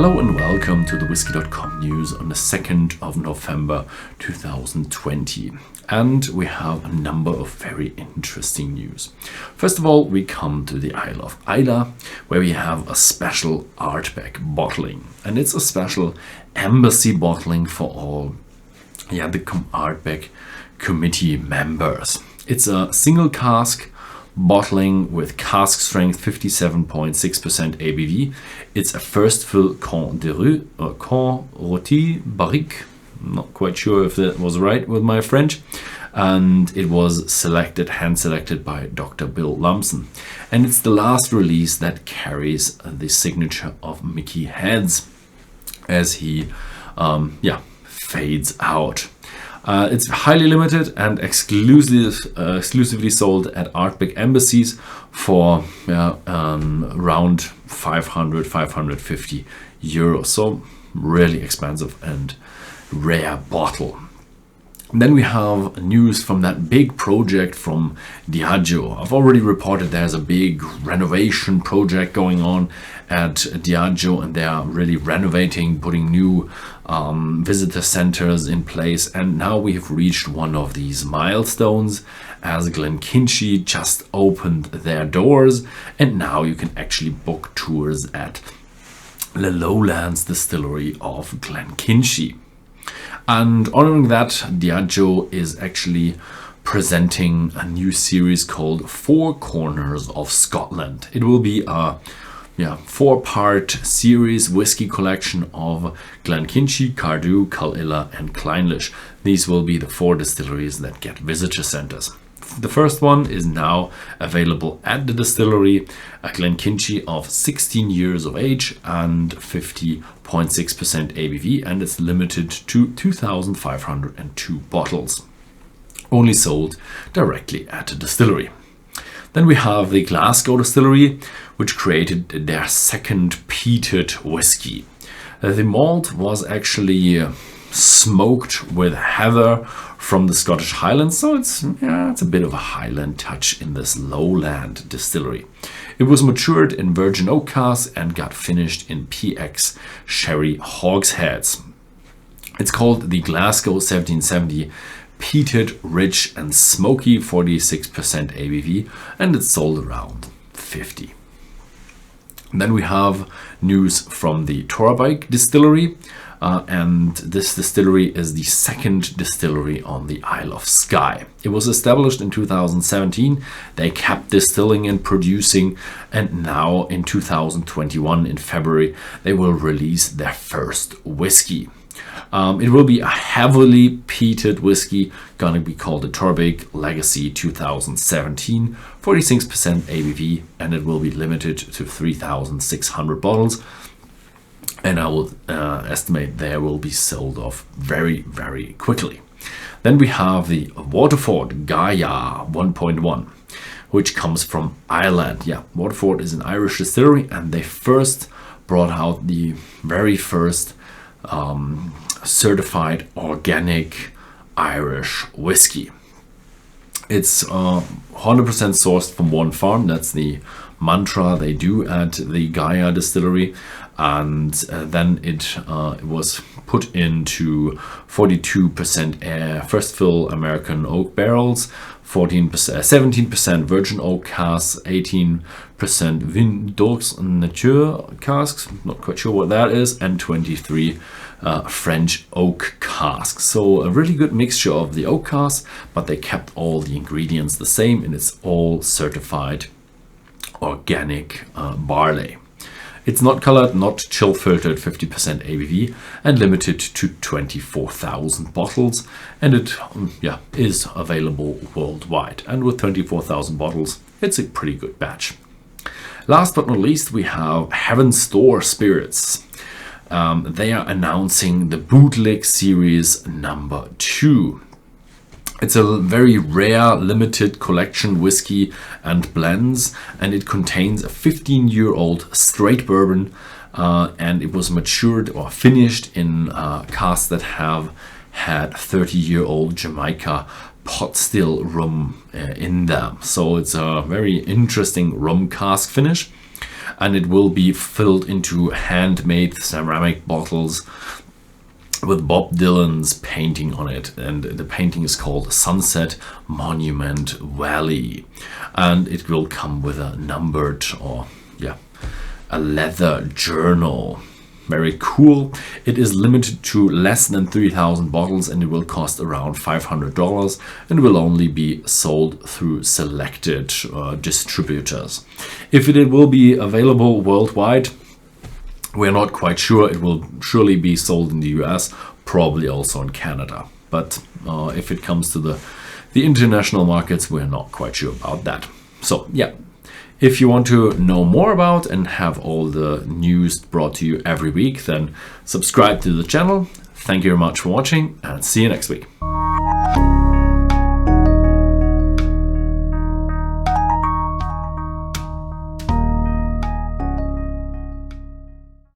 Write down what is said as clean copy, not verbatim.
Hello and welcome to the Whisky.com news on the 2nd of November 2020. And we have a number of very interesting news. First of all, we come to the Isle of Islay, where we have a special Ardbeg bottling. And it's a special embassy bottling for all the Ardbeg committee members. It's a single cask bottling with cask strength 57.6% ABV. It's a first fill Con Rôti Barrique. I'm not quite sure if that was right with my French. And it was hand selected by Dr. Bill Lumsden. And it's the last release that carries the signature of Mickey Heads as he fades out. It's highly limited and exclusively sold at Ardbeg embassies for around 550 euros. So really expensive and rare bottle. Then we have news from that big project from Diageo. I've already reported there's a big renovation project going on at Diageo, and they are really renovating, putting new visitor centers in place. And now we have reached one of these milestones, as Glenkinchie just opened their doors, and now you can actually book tours at the Lowlands Distillery of Glenkinchie. And honoring that, Diageo is actually presenting a new series called Four Corners of Scotland. It will be a four-part series whiskey collection of Glenkinchie, Cardew, Culilla and Clynelish. These will be the four distilleries that get visitor centers. The first one is now available at the distillery, a Glenkinchie of 16 years of age and 50.6% ABV, and it's limited to 2,502 bottles, only sold directly at the distillery. Then we have the Glasgow Distillery, which created their second peated whiskey. The malt was actually smoked with heather from the Scottish Highlands, so it's a bit of a Highland touch in this lowland distillery. It was matured in virgin oak casks and got finished in PX sherry hogsheads. It's called the Glasgow 1770 Peated, Rich and Smoky, 46% ABV, and it's sold around 50. Then we have news from the Torabhaig Distillery, and this distillery is the second distillery on the Isle of Skye. It was established in 2017. They kept distilling and producing, and now in 2021 in February they will release their first whiskey. It will be a heavily peated whiskey, gonna be called the Torabhaig Legacy 2017, 46% ABV, and it will be limited to 3,600 bottles. And I will estimate they will be sold off very, very quickly. Then we have the Waterford GAIA 1.1, which comes from Ireland. Yeah, Waterford is an Irish distillery, and they first brought out the very first certified organic Irish whiskey. It's 100% sourced from one farm. That's the mantra they do at the GAIA distillery. And then it was put into 42% first fill American oak barrels, 17% virgin oak casks, 18% Vin d'Ours Nature casks, not quite sure what that is, and 23 French oak casks. So a really good mixture of the oak casks, but they kept all the ingredients the same, and it's all certified organic barley. It's not colored, not chill filtered, 50% ABV, and limited to 24,000 bottles. And it is available worldwide. And with 24,000 bottles, it's a pretty good batch. Last but not least, we have Heaven's Door Spirits. They are announcing the Bootleg series number 2. It's a very rare, limited collection whiskey and blends, and it contains a 15-year-old straight bourbon, and it was matured or finished in casks that have had 30-year-old Jamaica pot still rum in them. So it's a very interesting rum cask finish. and it will be filled into handmade ceramic bottles with Bob Dylan's painting on it, and the painting is called Sunset Monument Valley, and it will come with a numbered, or a leather journal. Very cool. It is limited to less than 3,000 bottles, and it will cost around $500, and will only be sold through selected distributors. If it will be available worldwide, we're not quite sure. It will surely be sold in the US, probably also in Canada. But if it comes to the international markets, we're not quite sure about that. So yeah, if you want to know more about and have all the news brought to you every week, then subscribe to the channel. Thank you very much for watching, and see you next week.